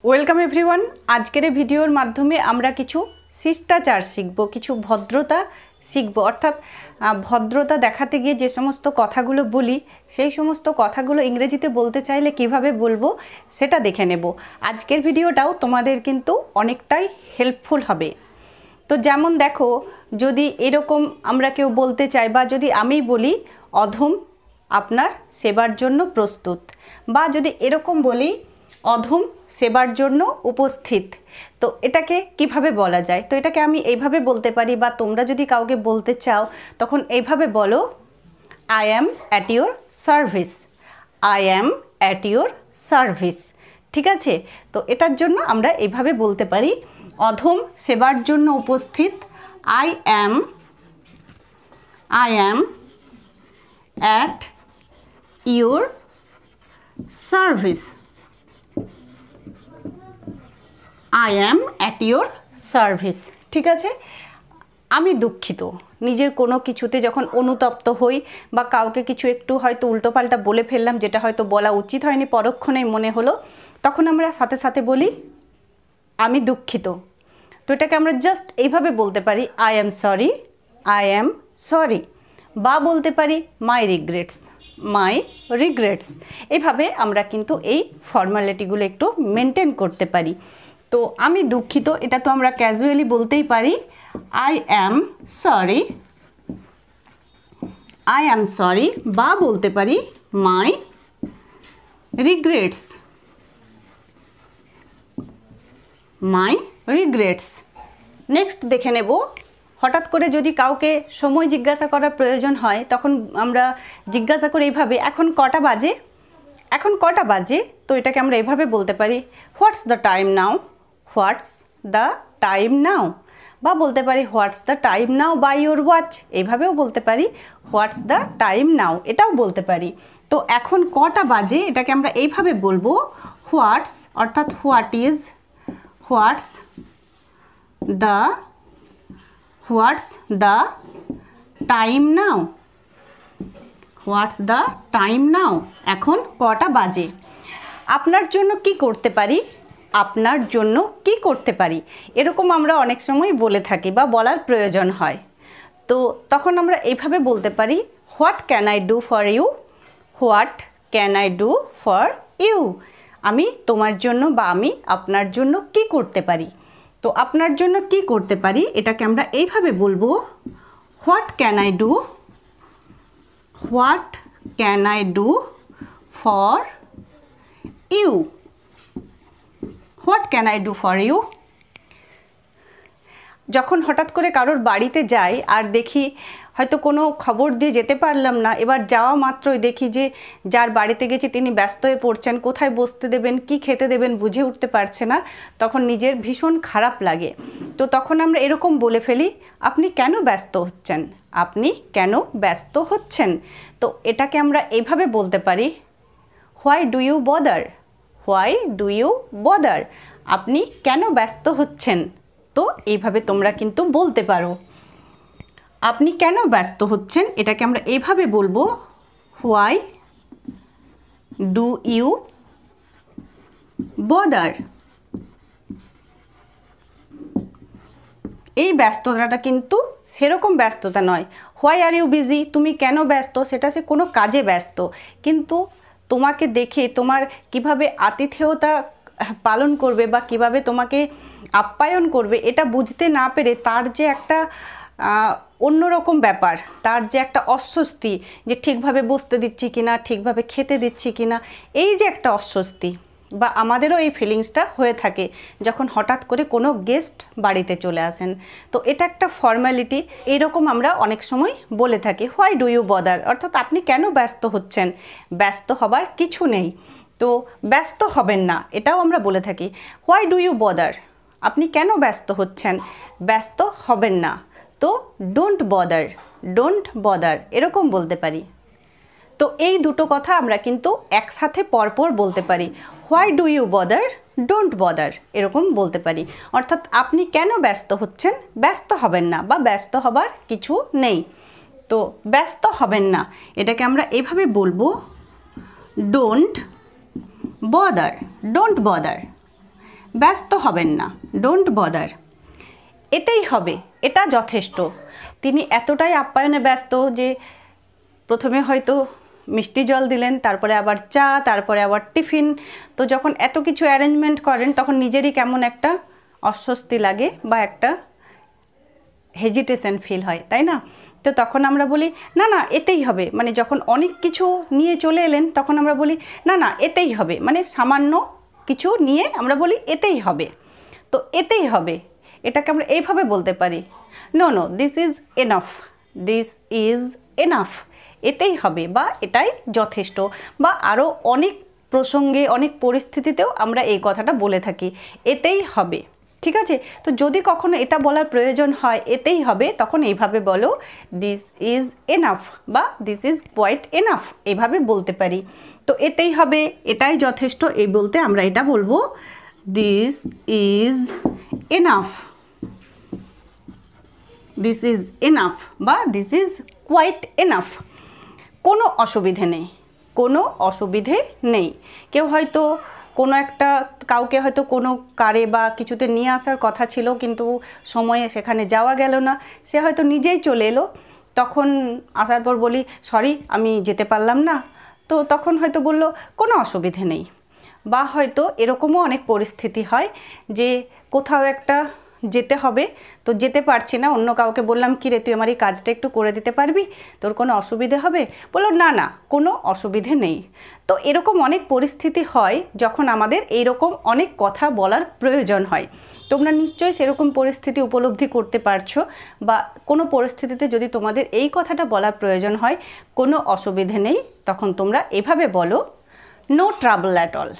Welcome everyone. আজকের ভিডিওর মাধ্যমে আমরা কিছু শিষ্টাচার শিখব, কিছু ভদ্রতা শিখব। অর্থাৎ ভদ্রতা দেখাতে গিয়ে যে সমস্ত কথাগুলো বলি সেই সমস্ত কথাগুলো ইংরেজিতে বলতে চাইলে কিভাবে বলবো সেটা দেখে নেব। আজকের ভিডিওটাও তোমাদের কিন্তু অনেকটাই হেল্পফুল হবে। তো যেমন দেখো, যদি এরকম আমরা কেউ বলতে চাই বা যদি আমি বলি অধম আপনার সেবার জন্য প্রস্তুত, বা যদি এরকম বলি অধম সেবার জন্য উপস্থিত, তো এটাকে কিভাবে বলা যায়? তো এটাকে আমি এইভাবে বলতে পারি, বা তোমরা যদি কাউকে বলতে চাও তখন এইভাবে বলো, I am at your service. I am at your service. ঠিক আছে? তো এটার জন্য আমরা এইভাবে বলতে পারি, অধম সেবার জন্য উপস্থিত। I am at your service. I am at your service. ঠিক আছে? আমি দুঃখিত। নিজের কোনো কিছুতে যখন অনুতপ্ত হই বা কাউকে কিছু একটু হয়তো উল্টোপাল্টা বলে ফেললাম, যেটা হয়তো বলা উচিত হয়নি, পরক্ষণেই মনে হলো, তখন আমরা সাথে সাথে বলি আমি দুঃখিত। তো এটাকে আমরা জাস্ট এইভাবে বলতে পারি, I am sorry, I am sorry. বা বলতে পারি মাই রিগ্রেটস, মাই রিগ্রেটস। এভাবে আমরা কিন্তু এই ফর্মালিটিগুলো একটু মেনটেন করতে পারি। তো আমি দুঃখিত, এটা তো আমরা ক্যাজুয়ালি বলতেই পারি, I am sorry, I am sorry. বা বলতে পারি মাই রিগ্রেটস, মাই রিগ্রেটস। নেক্সট দেখে নেব, হঠাৎ করে যদি কাউকে সময় জিজ্ঞাসা করার প্রয়োজন হয় তখন আমরা জিজ্ঞাসা করি এইভাবে, এখন কটা বাজে? এখন কটা বাজে? তো এটাকে আমরা এভাবে বলতে পারি, what's the time now, what's the time now. বা বলতে পারি what's the time now by your watch. এইভাবেও বলতে পারি হোয়াটস দ্য টাইম নাও, এটাও বলতে পারি। তো এখন কটা বাজে এটাকে আমরা এইভাবে বলবো, হোয়াটস, অর্থাৎ what is, what's the time now, what's the time now. এখন কটা বাজে? আপনার জন্য কি করতে পারি, আপনার জন্য কি করতে পারি, এরকম আমরা অনেক সময় বলে থাকি বা বলার প্রয়োজন হয়। তো তখন আমরা এইভাবে বলতে পারি, what can I do for you, what can I do for you. আমি তোমার জন্য বা আমি আপনার জন্য কি করতে পারি। তো আপনার জন্য কি করতে পারি এটাকে আমরা এইভাবে বলবো, what can I do, what can I do for you, what can I do for you. যখন হঠাৎ করে কারোর বাড়িতে যাই আর দেখি হয়তো কোনো খবর দিয়ে যেতে পারলাম না, এবার যাওয়া মাত্রই দেখি যে যার বাড়িতে গেছি তিনি ব্যস্ত হয়ে পড়ছেন, কোথায় বসতে দেবেন, কি খেতে দেবেন বুঝে উঠতে পারছে না, তখন নিজের ভীষণ খারাপ লাগে। তো তখন আমরা এরকম বলে ফেলি, আপনি কেন ব্যস্ত হচ্ছেন, আপনি কেন ব্যস্ত হচ্ছেন। তো এটাকে আমরা এইভাবে বলতে পারি, why do you bother, why do you bother. আপনি কেন ব্যস্ত হচ্ছেন। তো এইভাবে তোমরা কিন্তু বলতে পারো, আপনি কেন ব্যস্ত হচ্ছেন এটাকে আমরা এইভাবে বলবো, হোয়াই ডু ইউ বদার। এই ব্যস্ততাটা কিন্তু সেরকম ব্যস্ততা নয়। হোয়াই আর ইউ বিজি, তুমি কেন ব্যস্ত, সেটা সে কোনো কাজে ব্যস্ত, কিন্তু তোমাকে দেখে তোমার কিভাবে আতিথেয়তা পালন করবে বা কিভাবে তোমাকে আপ্যায়ন করবে এটা বুঝতে না পেরে তার যে একটা অন্যরকম ব্যাপার, তার যে একটা অস্বস্তি, যে ঠিকভাবে বসতে দিচ্ছি কিনা, ঠিকভাবে খেতে দিচ্ছি কিনা, এই যে একটা অস্বস্তি, বা আমাদেরও এই ফিলিংসটা হয়ে থাকে যখন হঠাৎ করে কোনো গেস্ট বাড়িতে চলে আসেন। তো এটা একটা ফর্মালিটি, এইরকম আমরা অনেক সময় বলে থাকি, হোয়াই ডু ইউ বদার, অর্থাৎ আপনি কেন ব্যস্ত হচ্ছেন। ব্যস্ত হবার কিছু নেই, তো ব্যস্ত হবেন না, এটাও আমরা বলে থাকি, হোয়াই ডু ইউ বদার, আপনি কেন ব্যস্ত হচ্ছেন, ব্যস্ত হবেন না। তো ডোন্ট বদার, ডোন্ট বদার এরকম বলতে পারি। তো এই দুটো কথা আমরা কিন্তু একসাথে পরপর বলতে পারি, why do you bother, don't bother এরকম বলতে পারি। অর্থাৎ আপনি কেন ব্যস্ত হচ্ছেন, ব্যস্ত হবেন না, বা ব্যস্ত হবার কিছু নেই। তো ব্যস্ত হবেন না এটাকে আমরা এভাবে বলবো, ডোন্ট বদার, ডোন্ট বদার। ব্যস্ত হবেন না, ডোন্ট বদার। এতেই হবে, এটা যথেষ্ট। তিনি এতটাই আপ্যায়নে ব্যস্ত যে প্রথমে হয়তো মিষ্টি জল দিলেন, তারপরে আবার চা, তারপরে আবার টিফিন। তো যখন এত কিছু অ্যারেঞ্জমেন্ট করেন তখন নিজেরই কেমন একটা অস্বস্তি লাগে বা একটা হেজিটেশন ফিল হয়, তাই না? তো তখন আমরা বলি না না এতেই হবে, মানে যখন অনেক কিছু নিয়ে চলে এলেন তখন আমরা বলি না না এতেই হবে, মানে সামান্য কিছু নিয়ে আমরা বলি এতেই হবে। তো এতেই হবে এটাকে আমরা এইভাবে বলতে পারি, no no this is enough, this is enough, এতেই হবে বা এটাই যথেষ্ট। বা আরও অনেক প্রসঙ্গে অনেক পরিস্থিতিতেও আমরা এই কথাটা বলে থাকি, এতেই হবে। ঠিক আছে? তো যদি কখনো এটা বলার প্রয়োজন হয় এতেই হবে, তখন এইভাবে বলো, দিস ইজ এনাফ বা দিস ইজ কোয়াইট এনাফ, এইভাবে বলতে পারি। তো এতেই হবে, এটাই যথেষ্ট, এই বলতে আমরা এটা বলবো this is enough, this is enough বা দিস ইজ কোয়াইট এনাফ। কোনো অসুবিধে নেই, কোনো অসুবিধে নেই। কেউ হয়তো কোনো একটা কাউকে হয়তো কোনো কারে বা কিছুতে নিয়ে আসার কথা ছিল কিন্তু সময়ে সেখানে যাওয়া গেল না, সে হয়তো নিজেই চলে এলো, তখন আসার পর বলি সরি আমি যেতে পারলাম না, তো তখন হয়তো বলল কোনো অসুবিধে নেই। বা হয়তো এরকমও অনেক পরিস্থিতি হয় যে কোথাও একটা যেতে হবে, তো যেতে পারছি না, অন্য কাউকে বললাম কি রে তুই আমার এই কাজটা একটু করে দিতে পারবি, তোর কোনো অসুবিধে হবে? বললো না না কোনো অসুবিধে নেই। তো এরকম অনেক পরিস্থিতি হয় যখন আমাদের এইরকম অনেক কথা বলার প্রয়োজন হয়। তোমরা নিশ্চয়ই সেরকম পরিস্থিতি উপলব্ধি করতে পারছো, বা কোনো পরিস্থিতিতে যদি তোমাদের এই কথাটা বলার প্রয়োজন হয় কোনো অসুবিধে নেই, তখন তোমরা এভাবে বলো, no trouble at all,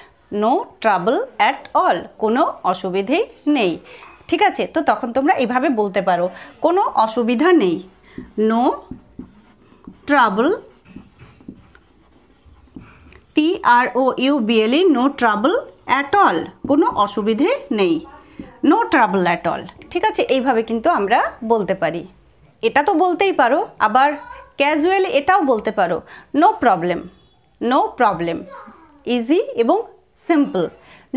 no trouble at all, কোনো অসুবিধেই নেই। ঠিক আছে? তো তখন তোমরা এইভাবে বলতে পারো, কোনো অসুবিধা নেই, no trouble, TROUBLE, no trouble at all, কোনো অসুবিধে নেই, নো ট্রাবল অ্যাট অল। ঠিক আছে? এইভাবে কিন্তু আমরা বলতে পারি। এটা তো বলতেই পারো, আবার ক্যাজুয়ালি এটাও বলতে পারো, no problem, no problem, easy এবং simple,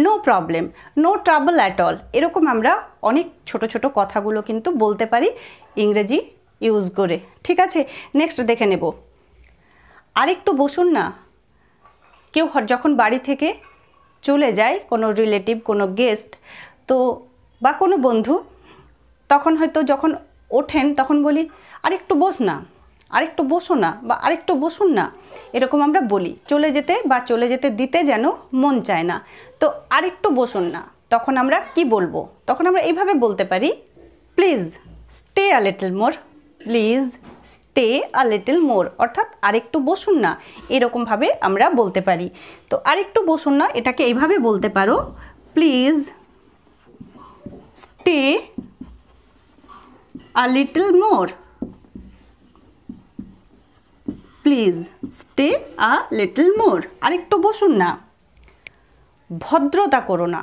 no problem, no trouble at all. এরকম আমরা অনেক ছোট ছোট কথাগুলো কিন্তু বলতে পারি ইংরেজি ইউজ করে। ঠিক আছে? নেক্সট দেখে নেব, আরেকটু বসুন না। কেউ যখন বাড়ি থেকে চলে যায়, কোনো রিলেটিভ, কোনো গেস্ট, তো বা কোনো বন্ধু, তখন হয়তো যখন ওঠেন তখন বলি আরেকটু বস না, আরেকটু বসো না, বা আরেকটু বসুন না, এরকম আমরা বলি। চলে যেতে বা চলে যেতে দিতে যেন মন চায় না, তো আরেকটু বসুন না, তখন আমরা কি বলবো? তখন আমরা এইভাবে বলতে পারি, please stay a little more, please stay a little মোর, অর্থাৎ আরেকটু বসুন না, এরকমভাবে আমরা বলতে পারি। তো আরেকটু বসুন না এটাকে এইভাবে বলতে পারো, please stay a little more, please stay a little more, আরেকটু বসুন না। ভদ্রতা করো না,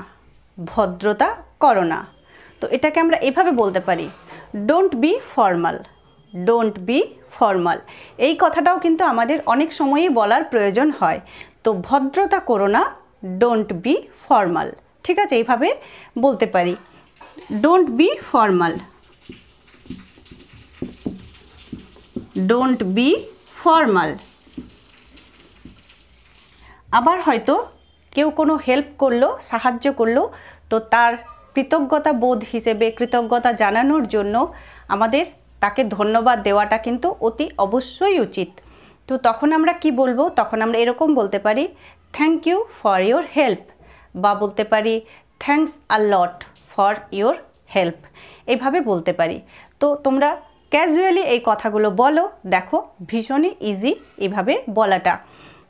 ভদ্রতা করো না, তো এটাকে আমরা এভাবে বলতে পারি, don't be formal, don't be formal. এই কথাটাও কিন্তু আমাদের অনেক সময়ই বলার প্রয়োজন হয়। তো ভদ্রতা করো না, ডোন্ট বি ফর্মাল। ঠিক আছে? এইভাবে বলতে পারি, don't be formal, don't be formal. আবার হয়তো কেউ কোনো হেল্প করলো, সাহায্য করলো, তো তার কৃতজ্ঞতা বোধ হিসেবে, কৃতজ্ঞতা জানানোর জন্য আমাদের তাকে ধন্যবাদ দেওয়াটা কিন্তু অতি অবশ্যই উচিত। তো তখন আমরা কি বলবো? তখন আমরা এরকম বলতে পারি, thank you for your help, বা বলতে পারি thanks a lot for your help, এইভাবে বলতে পারি। তো তোমরা ক্যাজুয়ালি এই কথাগুলো বলো, দেখো ভীষণই ইজি এভাবে বলাটা।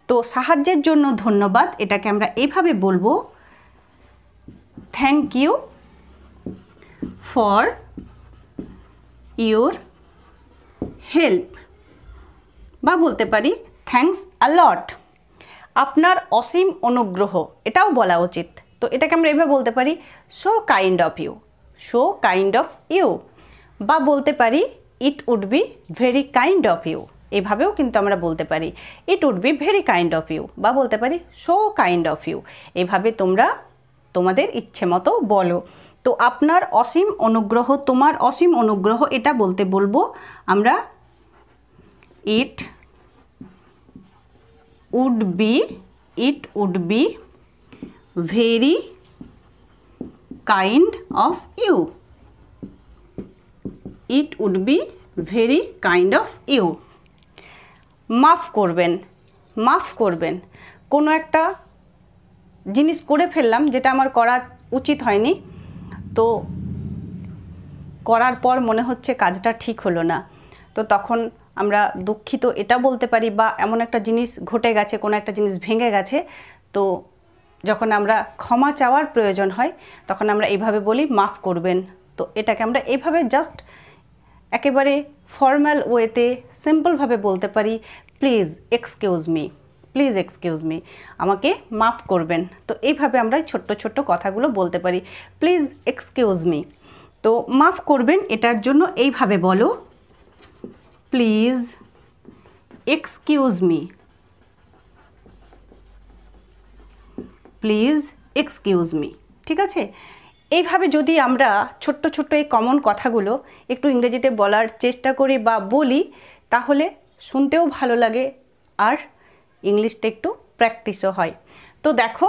তো সাহায্যের জন্য ধন্যবাদ, এটাকে আমরা এইভাবে বলবো, thank you for your help, বা বলতে পারি থ্যাঙ্কস আ লট, আপনার অসীম অনুগ্রহ, এটাও বলা উচিত। তো এটাকে আমরা এভাবে বলতে পারি, so kind of you, so kind of you, বা বলতে পারি it would be very kind of you, এভাবেও কিন্তু আমরা বলতে পারি, it would be very kind of you, বা বলতে পারি সো কাইন্ড অফ ইউ। এভাবে তোমরা তোমাদের ইচ্ছে মতো বলো। তো আপনার অসীম অনুগ্রহ, তোমার অসীম অনুগ্রহ, এটা বলতে বলবো আমরা it would be very kind of you. It would be very kind of you. মাফ করবেন, মাফ করবেন। কোনো একটা জিনিস করে ফেললাম যেটা আমার করা উচিত হয়নি, তো করার পর মনে হচ্ছে কাজটা ঠিক হলো না, তো তখন আমরা দুঃখিত এটা বলতে পারি, বা এমন একটা জিনিস ঘটে গেছে, কোনো একটা জিনিস ভেঙে গেছে, তো যখন আমরা ক্ষমা চাওয়ার প্রয়োজন হয় তখন আমরা এইভাবে বলি মাফ করবেন। তো এটাকে আমরা এইভাবে জাস্ট একেবারে ফর্মাল ওয়েতে সিম্পলভাবে বলতে পারি, please excuse me, please excuse me, আমাকে মাফ করবেন। তো এইভাবে আমরা ছোট্ট ছোট্ট কথাগুলো বলতে পারি, প্লিজ এক্সকিউজ মি। তো মাফ করবেন এটার জন্য এইভাবে বলো, please excuse me, please excuse me. ঠিক আছে, এইভাবে যদি আমরা ছোট্ট ছোট্ট এই কমন কথাগুলো একটু ইংরেজিতে বলার চেষ্টা করি বা বলি, তাহলে শুনতেও ভালো লাগে আর ইংলিশটা একটু প্র্যাকটিসও হয়। তো দেখো,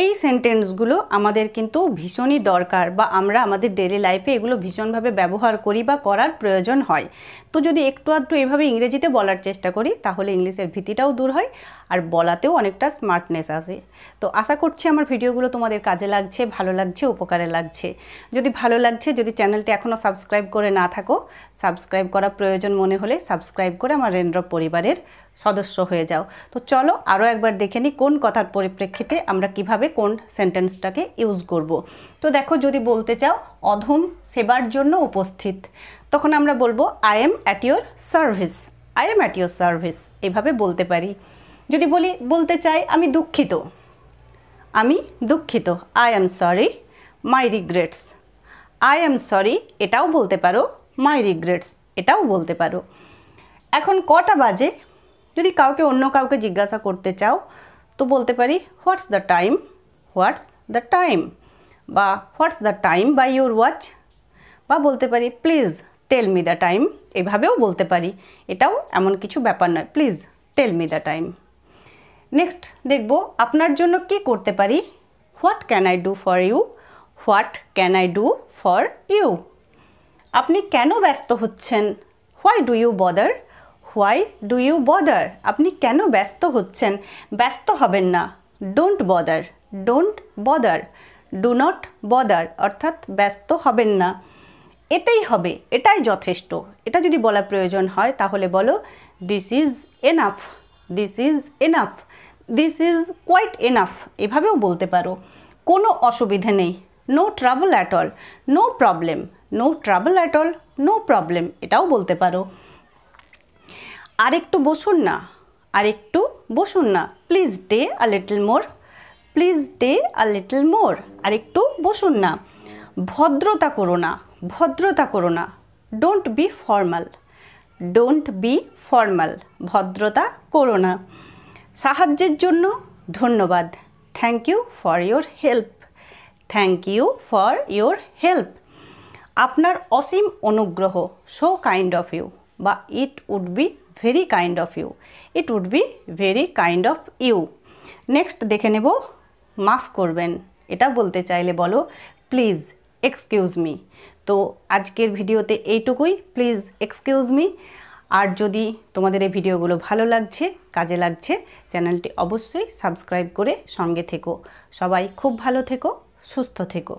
এই সেন্টেন্সগুলো আমাদের কিন্তু ভীষণই দরকার, বা আমরা আমাদের ডেইলি লাইফে এগুলো ভীষণভাবে ব্যবহার করি বা করার প্রয়োজন হয়। তো যদি একটু আধটু এইভাবে ইংরেজিতে বলার চেষ্টা করি তাহলে ইংলিশের ভীতিটাও দূর হয় আর বলাতেও অনেকটা স্মার্টনেস আসে। তো আশা করছি আমার ভিডিওগুলো তোমাদের কাজে লাগছে, ভালো লাগছে, উপকারে লাগছে। যদি ভালো লাগছে, যদি চ্যানেলটি এখনও সাবস্ক্রাইব করে না থাকো, সাবস্ক্রাইব করা প্রয়োজন মনে হলে সাবস্ক্রাইব করে আমার রেনড্রপ পরিবারের সদস্য হয়ে যাও। তো চলো আরও একবার দেখে নিই কোন কথার পরিপ্রেক্ষিতে আমরা কিভাবে কোন সেন্টেন্সটাকে ইউজ করব। তো দেখো, যদি বলতে চাও অধম সেবার জন্য উপস্থিত, তখন আমরা বলবো I am at your service, I am at your service, এভাবে বলতে পারি। যদি বলতে চাই আমি দুঃখিত, আমি দুঃখিত, I am sorry, my regrets, I am sorry এটাও বলতে পারো, মাই রিগ্রেটস এটাও বলতে পারো। এখন কটা বাজে, যদি অন্য কাউকে জিজ্ঞাসা করতে চাও তো বলতে পারি what's the time, what's the time, বা what's the time by your watch, বা বলতে পারি please tell me the time, এভাবেও বলতে পারি। এটাও এমন কিছু ব্যাপার নয়, please tell me the time. Next দেখব আপনার জন্য কি করতে পারি, what can I do for you, what can I do for you. আপনি কেন ব্যস্ত হচ্ছেন, why do you bother, why do you bother, আপনি কেন ব্যস্ত হচ্ছেন, ব্যস্ত হবেন না, don't bother, don't bother, do not bother, অর্থাৎ ব্যস্ত হবেন না, এতেই হবে, এটাই যথেষ্ট। এটা যদি বলা প্রয়োজন হয় তাহলে বলো this is enough, this is enough, this is quite enough, এভাবেও বলতে পারো। কোনো অসুবিধে নেই, no trouble at all, no problem, no trouble at all, no problem, এটাও বলতে পারো। আরেকটু বসুন না, আরেকটু বসুন না, please stay a little more, please stay a little more, আরেকটু বসুন না। ভদ্রতা করো না, ভদ্রতা করো না, don't be formal, don't be formal, ভদ্রতা করো না। সাহায্যের জন্য ধন্যবাদ, thank you for your help, thank you for your help. আপনার অসীম অনুগ্রহ, সো কাইন্ড অফ ইউ, বা it would be very kind of you, it would be very kind of you. Next দেখে নেব মাফ করবেন, এটা বলতে চাইলে বলো প্লিজ এক্সকিউজ মি। তো আজকের ভিডিওতে এইটুকুই, প্লিজ এক্সকিউজ মি। আর যদি তোমাদের এই ভিডিওগুলো ভালো লাগছে, কাজে লাগছে, চ্যানেলটি অবশ্যই সাবস্ক্রাইব করে সঙ্গে থেকো। সবাই খুব ভালো থেকো, সুস্থ থেকো।